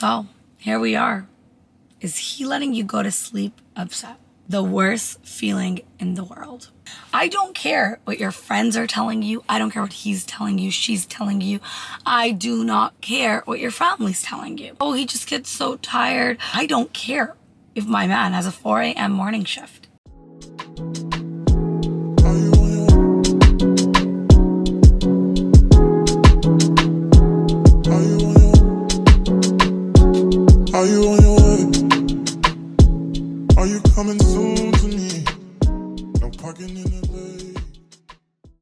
So here we are. Is he letting you go to sleep upset? The worst feeling in the world. I don't care what your friends are telling you. I don't care what he's telling you, she's telling you. I do not care what your family's telling you. Oh, he just gets so tired. I don't care if my man has a 4 a.m. morning shift. Are you on your way? Are you coming soon to me? No parking in LA.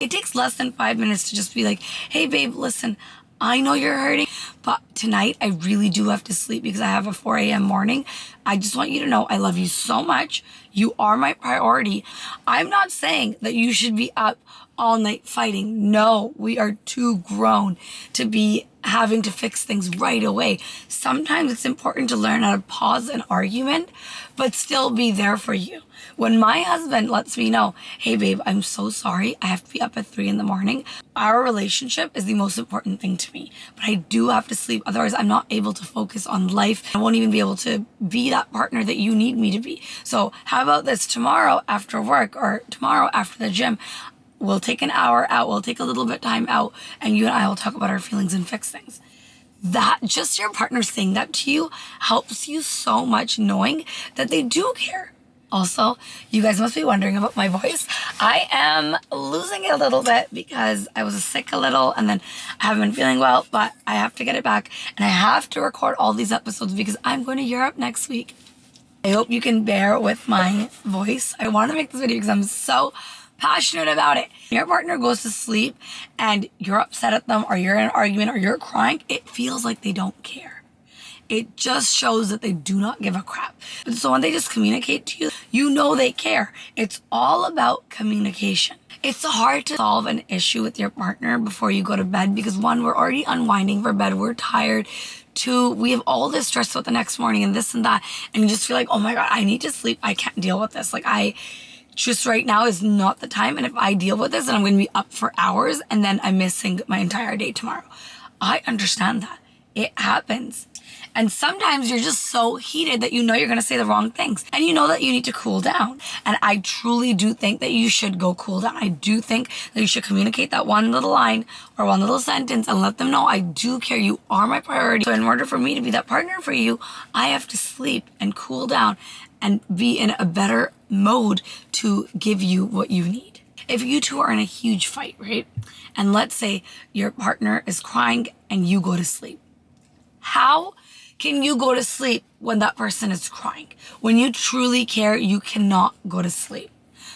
It takes less than 5 minutes to just be like, hey babe, listen, I know you're hurting, but tonight I really do have to sleep because I have a 4 a.m. morning. I just want you to know I love you so much. You are my priority. I'm not saying that you should be up all night fighting. No, we are too grown to be having to fix things right away. Sometimes it's important to learn how to pause an argument, but still be there for you. When my husband lets me know, hey babe, I'm so sorry, I have to be up at 3 a.m. Our relationship is the most important thing to me, but I do have to sleep. Otherwise, I'm not able to focus on life. I won't even be able to be that partner that you need me to be. So how about this tomorrow after work or tomorrow after the gym? We'll take an hour out. We'll take a little bit time out and you and I will talk about our feelings and fix things. That just your partner saying that to you helps you so much, knowing that they do care. Also, you guys must be wondering about my voice. I am losing it a little bit because I was sick a little and then I haven't been feeling well, but I have to get it back and I have to record all these episodes because I'm going to Europe next week. I hope you can bear with my voice. I want to make this video because I'm so passionate about it. Your partner goes to sleep and you're upset at them or you're in an argument or you're crying, it feels like they don't care. It just shows that they do not give a crap. So when they just communicate to you, you know they care. It's all about communication. It's hard to solve an issue with your partner before you go to bed because one, we're already unwinding for bed, we're tired. Two, we have all this stress about the next morning and this and that. And you just feel like, oh my God, I need to sleep. I can't deal with this. Just right now is not the time. And if I deal with this, then I'm going to be up for hours and then I'm missing my entire day tomorrow. I understand that. It happens. And sometimes you're just so heated that you know you're going to say the wrong things and you know that you need to cool down. And I truly do think that you should go cool down. I do think that you should communicate that one little line or one little sentence and let them know I do care. You are my priority. So in order for me to be that partner for you, I have to sleep and cool down and be in a better mode to give you what you need. If you two are in a huge fight, right? And let's say your partner is crying and you go to sleep. How can you go to sleep when that person is crying? When you truly care, you cannot go to sleep.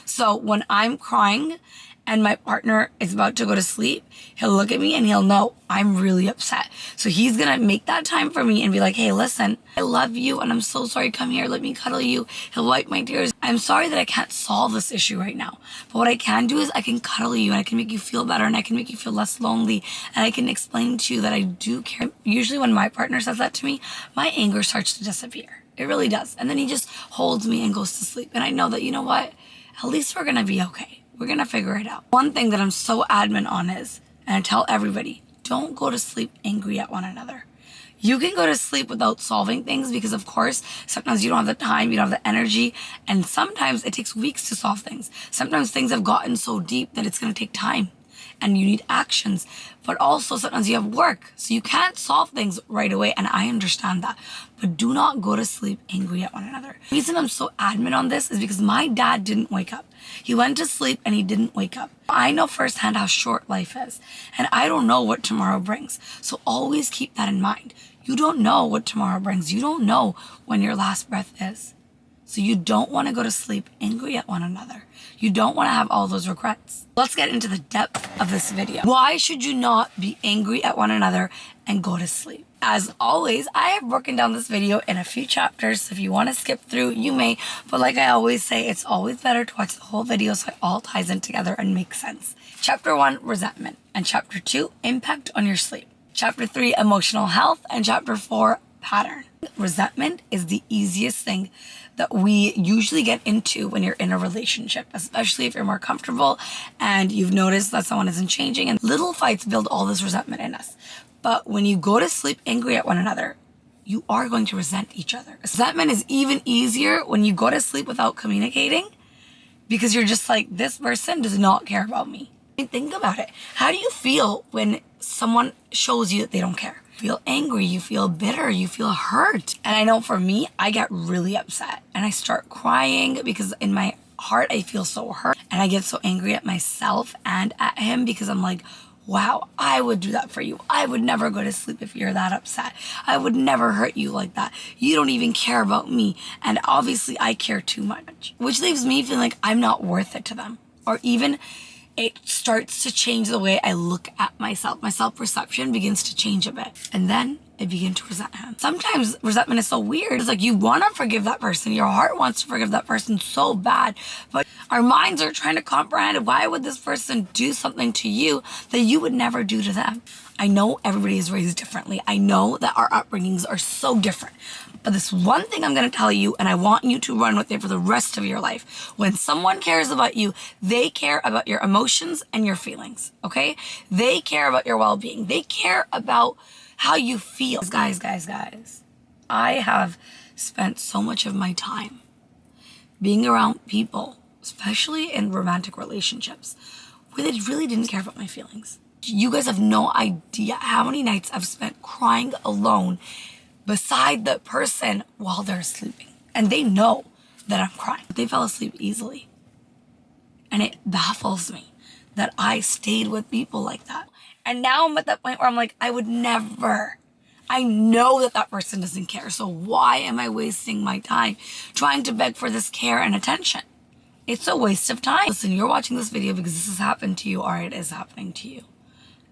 So when I'm crying and my partner is about to go to sleep, he'll look at me and he'll know I'm really upset. So he's gonna make that time for me and be like, hey, listen, I love you and I'm so sorry, come here, let me cuddle you. He'll wipe my tears. I'm sorry that I can't solve this issue right now. But what I can do is I can cuddle you and I can make you feel better and I can make you feel less lonely and I can explain to you that I do care. Usually when my partner says that to me, my anger starts to disappear. It really does. And then he just holds me and goes to sleep. And I know that, you know what? At least we're gonna be okay. We're gonna figure it out. One thing that I'm so adamant on is, and I tell everybody, don't go to sleep angry at one another. You can go to sleep without solving things because of course, sometimes you don't have the time, you don't have the energy, and sometimes it takes weeks to solve things. Sometimes things have gotten so deep that it's gonna take time and you need actions. But also sometimes you have work, so you can't solve things right away, and I understand that. But do not go to sleep angry at one another. The reason I'm so adamant on this is because my dad didn't wake up. He went to sleep and he didn't wake up. I know firsthand how short life is, and I don't know what tomorrow brings. So always keep that in mind. You don't know what tomorrow brings. You don't know when your last breath is. So you don't want to go to sleep angry at one another. You don't want to have all those regrets. Let's get into the depth of this video. Why should you not be angry at one another and go to sleep? As always, I have broken down this video in a few chapters. So if you want to skip through, you may. But like I always say, it's always better to watch the whole video so it all ties in together and makes sense. Chapter 1, resentment. And Chapter 2, impact on your sleep. Chapter 3, emotional health. And Chapter 4, pattern. Resentment is the easiest thing that we usually get into when you're in a relationship, especially if you're more comfortable and you've noticed that someone isn't changing, and little fights build all this resentment in us. But when you go to sleep angry at one another, you are going to resent each other. Resentment is even easier when you go to sleep without communicating because you're just like, this person does not care about me. And think about it. How do you feel when someone shows you that they don't care? You feel angry, you feel bitter, you feel hurt. And I know for me, I get really upset and I start crying because in my heart, I feel so hurt. And I get so angry at myself and at him because I'm like, wow, I would do that for you. I would never go to sleep if you're that upset. I would never hurt you like that. You don't even care about me. And obviously I care too much, which leaves me feeling like I'm not worth it to them. Or even it starts to change the way I look at myself. My self-perception begins to change a bit. And then I begin to resent him. Sometimes resentment is so weird. It's like you want to forgive that person. Your heart wants to forgive that person so bad. But our minds are trying to comprehend, why would this person do something to you that you would never do to them? I know everybody is raised differently. I know that our upbringings are so different. But this one thing I'm going to tell you, and I want you to run with it for the rest of your life. When someone cares about you, they care about your emotions and your feelings, okay? They care about your well-being. They care about how you feel. Guys, I have spent so much of my time being around people, especially in romantic relationships, where they really didn't care about my feelings. You guys have no idea how many nights I've spent crying alone beside the person while they're sleeping. And they know that I'm crying. They fell asleep easily. And it baffles me that I stayed with people like that. And now I'm at that point where I'm like, I would never. I know that that person doesn't care. So why am I wasting my time trying to beg for this care and attention? It's a waste of time. Listen, you're watching this video because this has happened to you or it is happening to you.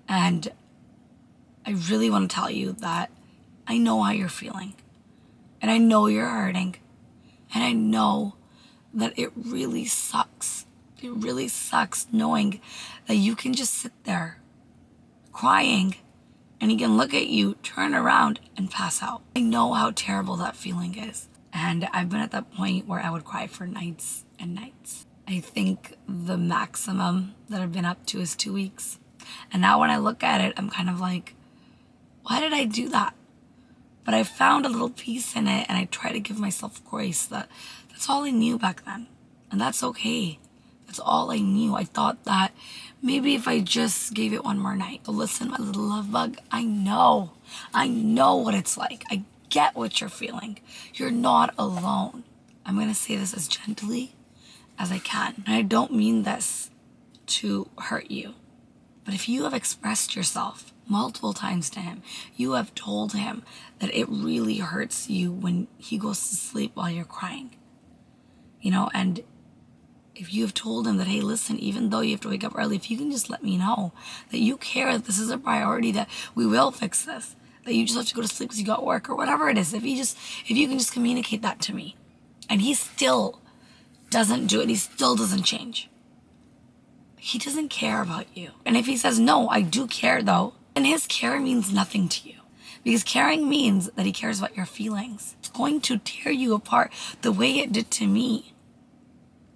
And I really want to tell you that I know how you're feeling. And I know you're hurting. And I know that it really sucks. It really sucks knowing that you can just sit there crying and he can look at you, turn around and pass out. I know how terrible that feeling is. And I've been at that point where I would cry for nights and nights. I think the maximum that I've been up to is 2 weeks. And now when I look at it, I'm kind of like, why did I do that? But I found a little peace in it and I try to give myself grace that that's all I knew back then. And that's okay. That's all I knew. I thought that maybe if I just gave it one more night. But listen, my little love bug, I know what it's like. I get what you're feeling. You're not alone. I'm going to say this as gently as I can. And I don't mean this to hurt you. But if you have expressed yourself multiple times to him, you have told him that it really hurts you when he goes to sleep while you're crying. You know, and if you have told him that, hey, listen, even though you have to wake up early, if you can just let me know that you care, that this is a priority, that we will fix this, that you just have to go to sleep because you got work or whatever it is, if you can just communicate that to me, and he still doesn't do it, he still doesn't change, he doesn't care about you. And if he says, no, I do care though, then his care means nothing to you. Because caring means that he cares about your feelings. It's going to tear you apart the way it did to me.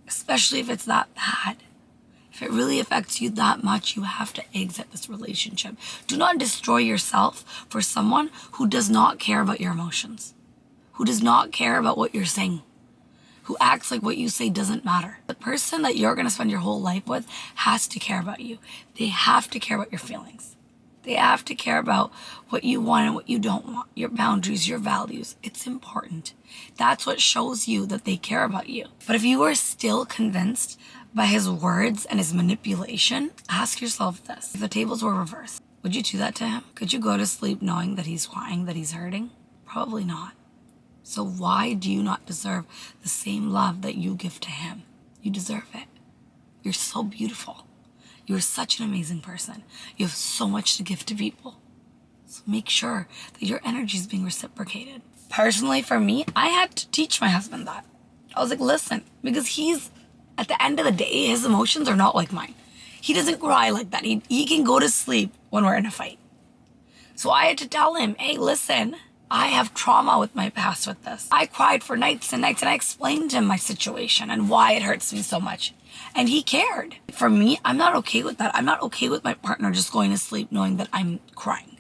Especially if it's that bad. If it really affects you that much, you have to exit this relationship. Do not destroy yourself for someone who does not care about your emotions. Who does not care about what you're saying. Who acts like what you say doesn't matter. The person that you're going to spend your whole life with has to care about you. They have to care about your feelings. They have to care about what you want and what you don't want. Your boundaries, your values. It's important. That's what shows you that they care about you. But if you are still convinced by his words and his manipulation, ask yourself this. If the tables were reversed, would you do that to him? Could you go to sleep knowing that he's crying, that he's hurting? Probably not. So why do you not deserve the same love that you give to him? You deserve it. You're so beautiful. You're such an amazing person. You have so much to give to people. So make sure that your energy is being reciprocated. Personally, for me, I had to teach my husband that. I was like, listen, because he's, at the end of the day, his emotions are not like mine. He doesn't cry like that. He can go to sleep when we're in a fight. So I had to tell him, hey, listen, I have trauma with my past with this. I cried for nights and nights and I explained to him my situation and why it hurts me so much. And he cared. For me, I'm not okay with that. I'm not okay with my partner just going to sleep knowing that I'm crying.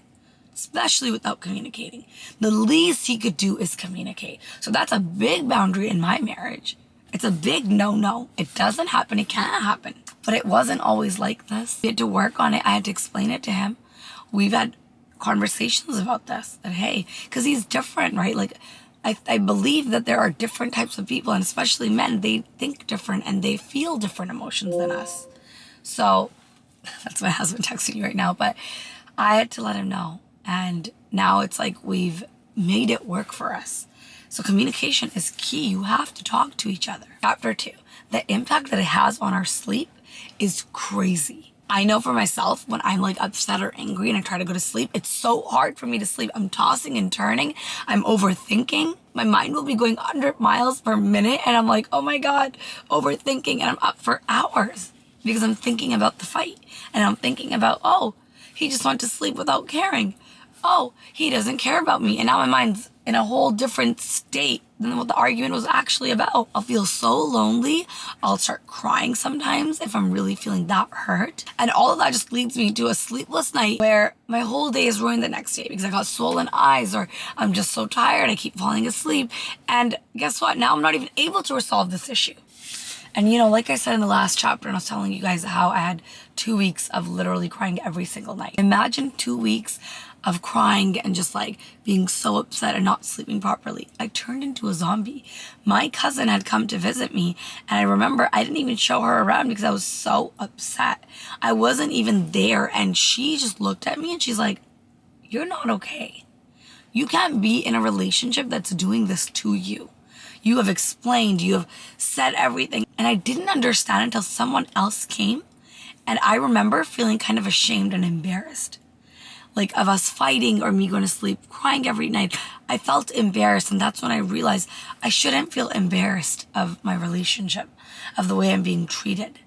especially without communicating. The least he could do is communicate. So that's a big boundary in my marriage. It's a big no. It doesn't happen. It can't happen. But it wasn't always like this. We had to work on it. I had to explain it to him. We've had conversations about this. That, hey, because he's different, right? Like, I believe that there are different types of people, and especially men, they think different and they feel different emotions than us. So that's my husband texting you right now, but I had to let him know. And now it's like we've made it work for us. So communication is key. You have to talk to each other. Chapter 2, the impact that it has on our sleep is crazy. I know for myself, when I'm like upset or angry and I try to go to sleep, it's so hard for me to sleep. I'm tossing and turning. I'm overthinking. My mind will be going 100 miles per minute. And I'm like, oh my God, overthinking. And I'm up for hours because I'm thinking about the fight. And I'm thinking about, oh, he just went to sleep without caring. Oh, he doesn't care about me. And now my mind's in a whole different state than what the argument was actually about. I'll feel so lonely. I'll start crying sometimes if I'm really feeling that hurt. And all of that just leads me to a sleepless night where my whole day is ruined the next day because I got swollen eyes or I'm just so tired. I keep falling asleep. And guess what? Now I'm not even able to resolve this issue. And you know, like I said in the last chapter, and I was telling you guys how I had 2 weeks of literally crying every single night. Imagine 2 weeks of crying and just like being so upset and not sleeping properly. I turned into a zombie. My cousin had come to visit me, and I remember I didn't even show her around because I was so upset. I wasn't even there, and she just looked at me and she's like, you're not okay. You can't be in a relationship that's doing this to you. You have explained, you have said everything. And I didn't understand until someone else came. And I remember feeling kind of ashamed and embarrassed. Like of us fighting or me going to sleep, crying every night. I felt embarrassed. And that's when I realized I shouldn't feel embarrassed of my relationship, of the way I'm being treated.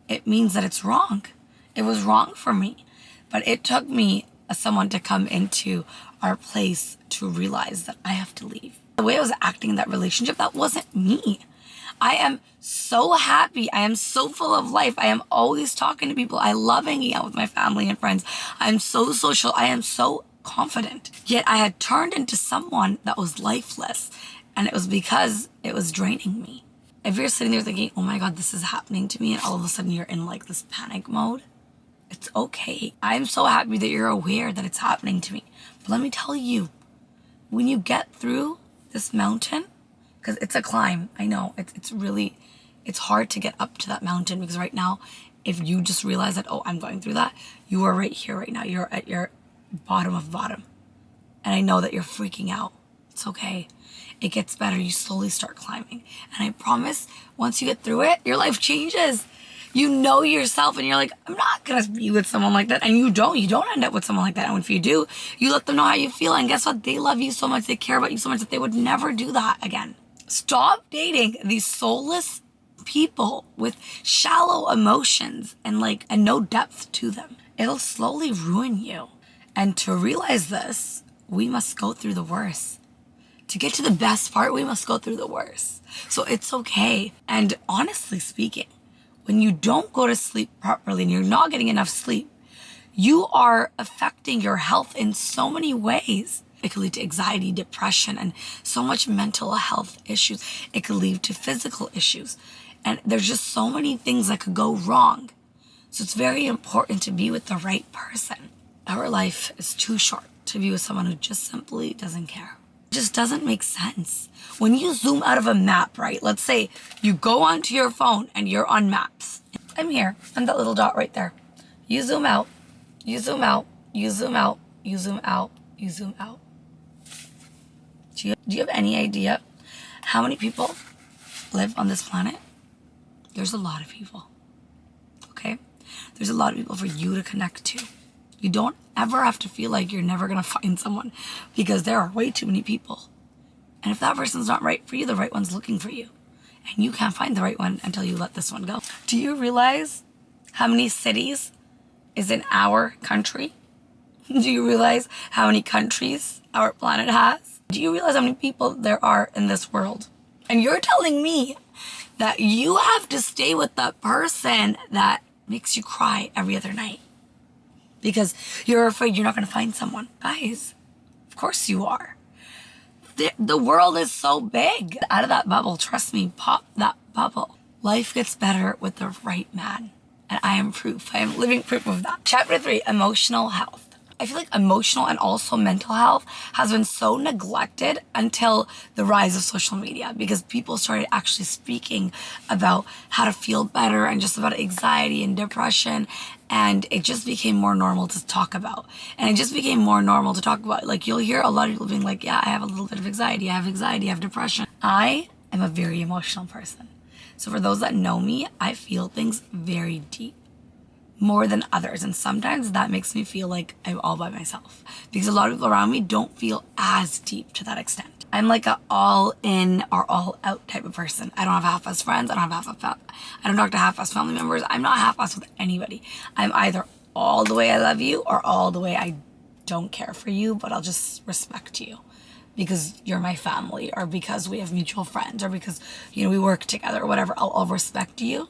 It means that it's wrong. It was wrong for me. But it took me someone to come into our place to realize that I have to leave. The way I was acting in that relationship, that wasn't me. I am so happy. I am so full of life. I am always talking to people. I love hanging out with my family and friends. I'm so social. I am so confident. Yet I had turned into someone that was lifeless. And it was because it was draining me. If you're sitting there thinking, oh my God, this is happening to me, and all of a sudden you're in like this panic mode, it's okay. I'm so happy that you're aware that it's happening to me. But let me tell you, when you get through this mountain, because it's a climb, I know, it's hard to get up to that mountain, because right now, if you just realize that, oh, I'm going through that, you are right here right now. You're at your bottom of bottom. And I know that you're freaking out. It's okay. It gets better. You slowly start climbing. And I promise, once you get through it, your life changes. You know yourself and you're like, I'm not going to be with someone like that. And you don't end up with someone like that. And if you do, you let them know how you feel. And guess what? They love you so much. They care about you so much that they would never do that again. Stop dating these soulless people with shallow emotions and no depth to them. It'll slowly ruin you. And to realize this, we must go through the worst. To get to the best part, we must go through the worst. So it's okay. And honestly speaking, when you don't go to sleep properly and you're not getting enough sleep, you are affecting your health in so many ways. It could lead to anxiety, depression, and so much mental health issues. It could lead to physical issues. And there's just so many things that could go wrong. So it's very important to be with the right person. Our life is too short to be with someone who just simply doesn't care. It just doesn't make sense. When you zoom out of a map, right? Let's say you go onto your phone and you're on maps. I'm here. I'm that little dot right there. You zoom out. You zoom out. You zoom out. You zoom out. You zoom out. Do you have any idea how many people live on this planet? There's a lot of people. Okay? There's a lot of people for you to connect to. You don't ever have to feel like you're never going to find someone, because there are way too many people. And if that person's not right for you, the right one's looking for you. And you can't find the right one until you let this one go. Do you realize how many cities is in our country? Do you realize how many countries our planet has? Do you realize how many people there are in this world? And you're telling me that you have to stay with that person that makes you cry every other night. because you're afraid you're not going to find someone. Guys, of course you are. The world is so big. Out of that bubble, trust me, pop that bubble. Life gets better with the right man. And I am proof. I am living proof of that. Chapter 3, emotional health. I feel like emotional and also mental health has been so neglected until the rise of social media, because people started actually speaking about how to feel better and just about anxiety and depression. And it just became more normal to talk about. And it just became more normal to talk about. Like, you'll hear a lot of people being like, yeah, I have a little bit of anxiety. I have depression. I am a very emotional person. So for those that know me, I feel things very deep, more than others. And sometimes that makes me feel like I'm all by myself, because a lot of people around me don't feel as deep to that extent. I'm like a all in or all out type of person. I don't have half-ass friends. I don't talk to half-ass family members. I'm not half-ass with anybody. I'm either all the way I love you or all the way I don't care for you, but I'll just respect you because you're my family, or because we have mutual friends, or because, we work together or whatever. I'll respect you,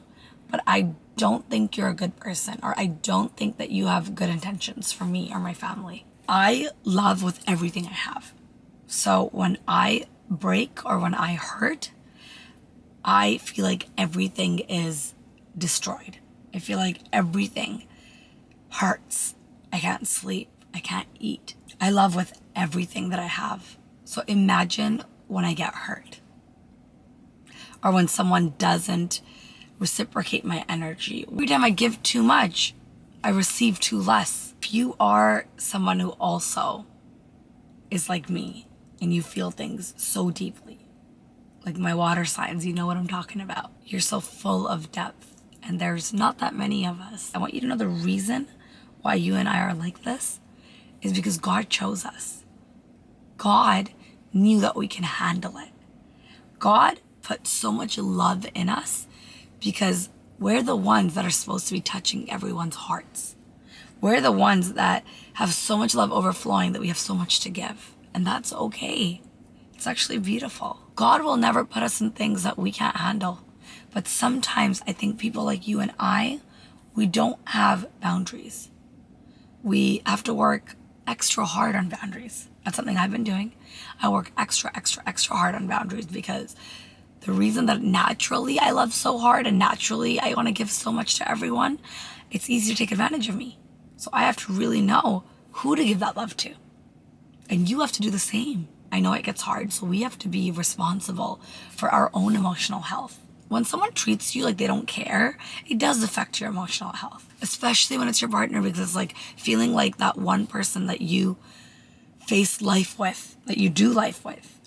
but I don't think you're a good person, or I don't think that you have good intentions for me or my family. I love with everything I have. So when I break or when I hurt, I feel like everything is destroyed. I feel like everything hurts. I can't sleep. I can't eat. I love with everything that I have. So imagine when I get hurt, or when someone doesn't reciprocate my energy. Every time I give too much, I receive too less. If you are someone who also is like me and you feel things so deeply, like my water signs, you know what I'm talking about. You're so full of depth, and there's not that many of us. I want you to know the reason why you and I are like this is because God chose us. God knew that we can handle it. God put so much love in us because we're the ones that are supposed to be touching everyone's hearts. We're the ones that have so much love overflowing that we have so much to give. And that's okay. It's actually beautiful. God will never put us in things that we can't handle. But sometimes I think people like you and I, we don't have boundaries. We have to work extra hard on boundaries. That's something I've been doing. I work extra hard on boundaries, because the reason that naturally I love so hard and naturally I want to give so much to everyone, it's easy to take advantage of me. So I have to really know who to give that love to. And you have to do the same. I know it gets hard, so we have to be responsible for our own emotional health. When someone treats you like they don't care, it does affect your emotional health, especially when it's your partner, because it's like feeling like that one person that you face life with, that you do life with,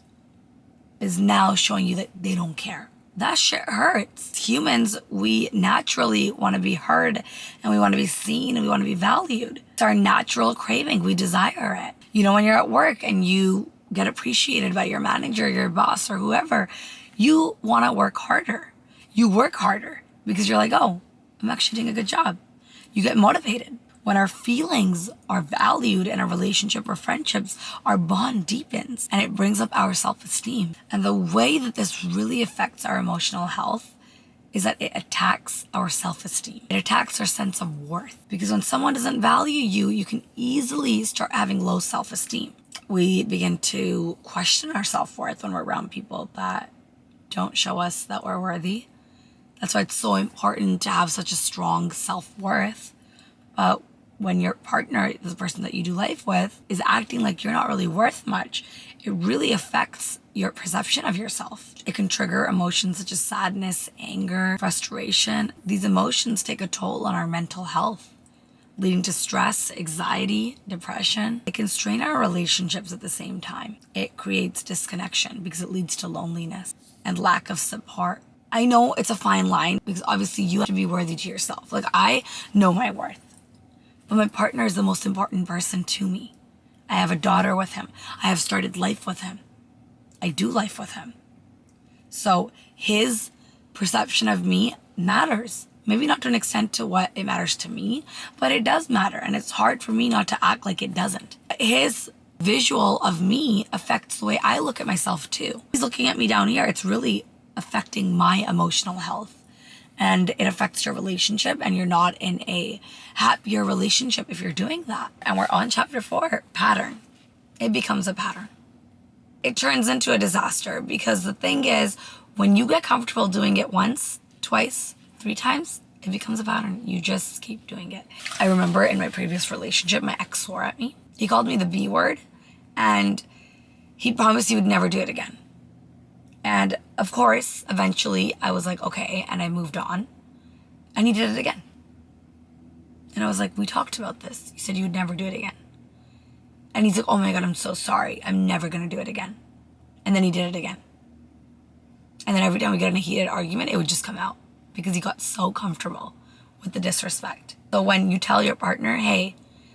is now showing you that they don't care. That shit hurts. Humans, we naturally want to be heard, and we want to be seen, and we want to be valued. It's our natural craving. We desire it. When you're at work and you get appreciated by your manager, your boss, or whoever, you want to work harder. You work harder because you're like, oh, I'm actually doing a good job. You get motivated. When our feelings are valued in a relationship or friendships, our bond deepens and it brings up our self-esteem. And the way that this really affects our emotional health is that it attacks our self-esteem. It attacks our sense of worth. Because when someone doesn't value you, you can easily start having low self-esteem. We begin to question our self-worth when we're around people that don't show us that we're worthy. That's why it's so important to have such a strong self-worth. But when your partner, the person that you do life with, is acting like you're not really worth much, it really affects your perception of yourself. It can trigger emotions such as sadness, anger, frustration. These emotions take a toll on our mental health, leading to stress, anxiety, depression. It can strain our relationships at the same time. It creates disconnection because it leads to loneliness and lack of support. I know it's a fine line because obviously you have to be worthy to yourself. Like, I know my worth, but my partner is the most important person to me. I have a daughter with him. I have started life with him. I do life with him. So his perception of me matters. Maybe not to an extent to what it matters to me, but it does matter. And it's hard for me not to act like it doesn't. His visual of me affects the way I look at myself too. He's looking at me down here. It's really affecting my emotional health. and it affects your relationship, and you're not in a happier relationship if you're doing that. And we're on chapter 4, pattern. It becomes a pattern. It turns into a disaster, because the thing is, when you get comfortable doing it once, twice, 3 times, it becomes a pattern. You just keep doing it. I remember in my previous relationship, my ex swore at me. He called me the B word, and he promised he would never do it again. And of course, eventually I was like, okay, and I moved on, and he did it again. And I was like, we talked about this. You said you would never do it again. And he's like, oh my God, I'm so sorry. I'm never going to do it again. And then he did it again. And then every time we get in a heated argument, it would just come out, because he got so comfortable with the disrespect. So when you tell your partner, hey,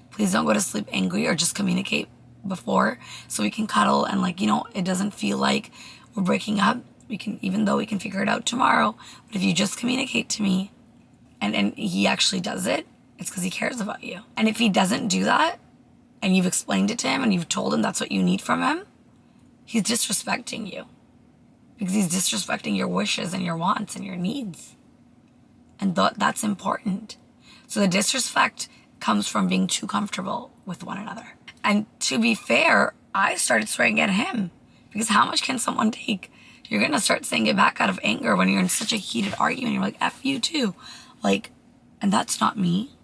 please don't go to sleep angry, or just communicate before so we can cuddle, and like, it doesn't feel like we're breaking up. Even though we can figure it out tomorrow, but if you just communicate to me, and he actually does it, it's because he cares about you. And if he doesn't do that, and you've explained it to him and you've told him that's what you need from him, he's disrespecting you, because he's disrespecting your wishes and your wants and your needs. And that's important. So the disrespect comes from being too comfortable with one another. And to be fair, I started swearing at him, because how much can someone take? You're going to start saying it back out of anger when you're in such a heated argument. You're like, F you too. Like, and that's not me.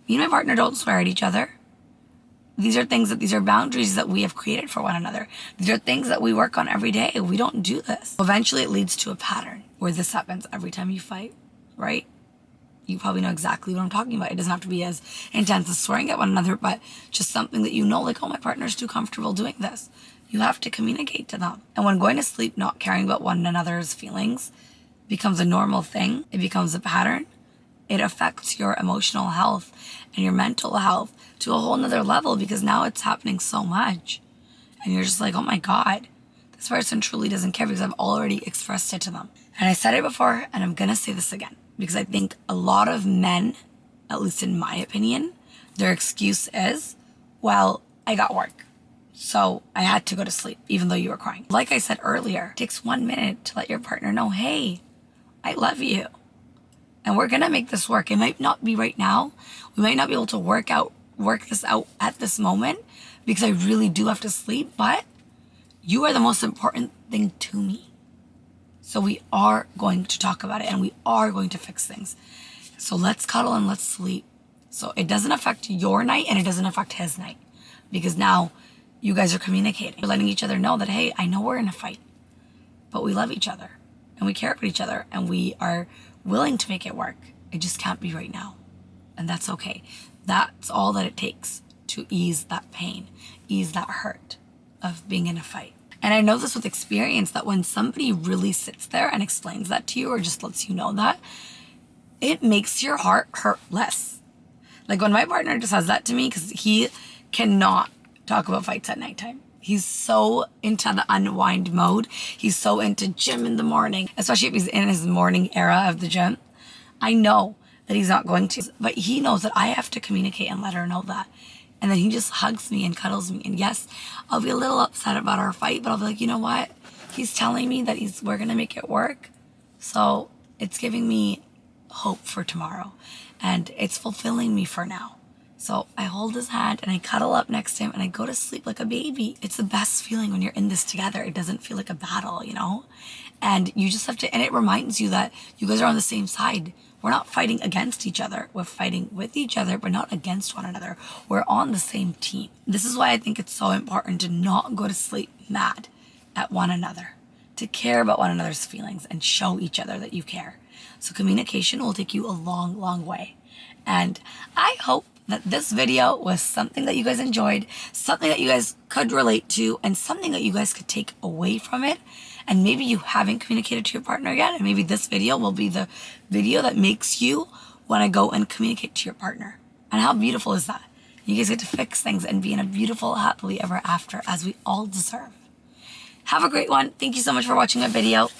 Me and my partner don't swear at each other. These are boundaries that we have created for one another. These are things that we work on every day. We don't do this. Eventually it leads to a pattern where this happens every time you fight, right? You probably know exactly what I'm talking about. It doesn't have to be as intense as swearing at one another, but just something that like, oh, my partner's too comfortable doing this. You have to communicate to them. And when going to sleep not caring about one another's feelings becomes a normal thing, it becomes a pattern, it affects your emotional health and your mental health to a whole nother level, because now it's happening so much. And you're just like, oh my God, this person truly doesn't care, because I've already expressed it to them. And I said it before, and I'm going to say this again, because I think a lot of men, at least in my opinion, their excuse is, well, I got work, so I had to go to sleep, even though you were crying. Like I said earlier, it takes 1 minute to let your partner know, hey, I love you, and we're going to make this work. It might not be right now. We might not be able to work this out at this moment, because I really do have to sleep, but you are the most important thing to me. So we are going to talk about it, and we are going to fix things. So let's cuddle and let's sleep. So it doesn't affect your night, and it doesn't affect his night, because now you guys are communicating. You're letting each other know that, hey, I know we're in a fight, but we love each other and we care about each other, and we are willing to make it work. It just can't be right now. And that's okay. That's all that it takes to ease that pain, ease that hurt of being in a fight. And I know this with experience, that when somebody really sits there and explains that to you, or just lets you know that, it makes your heart hurt less. Like when my partner just says that to me, because he cannot talk about fights at nighttime. He's so into the unwind mode. He's so into gym in the morning, especially if he's in his morning era of the gym. I know that he's not going to, but he knows that I have to communicate and let her know that. And then he just hugs me and cuddles me. And yes, I'll be a little upset about our fight, but I'll be like, you know what? He's telling me that we're going to make it work. So it's giving me hope for tomorrow, and it's fulfilling me for now. So I hold his hand and I cuddle up next to him and I go to sleep like a baby. It's the best feeling when you're in this together. It doesn't feel like a battle, And you just have to, and it reminds you that you guys are on the same side. We're not fighting against each other. We're fighting with each other, but not against one another. We're on the same team. This is why I think it's so important to not go to sleep mad at one another, to care about one another's feelings and show each other that you care. So communication will take you a long, long way. And I hope that this video was something that you guys enjoyed, something that you guys could relate to, and something that you guys could take away from it. And maybe you haven't communicated to your partner yet, and maybe this video will be the video that makes you want to go and communicate to your partner. And how beautiful is that? You guys get to fix things and be in a beautiful, happily ever after, as we all deserve. Have a great one. Thank you so much for watching my video.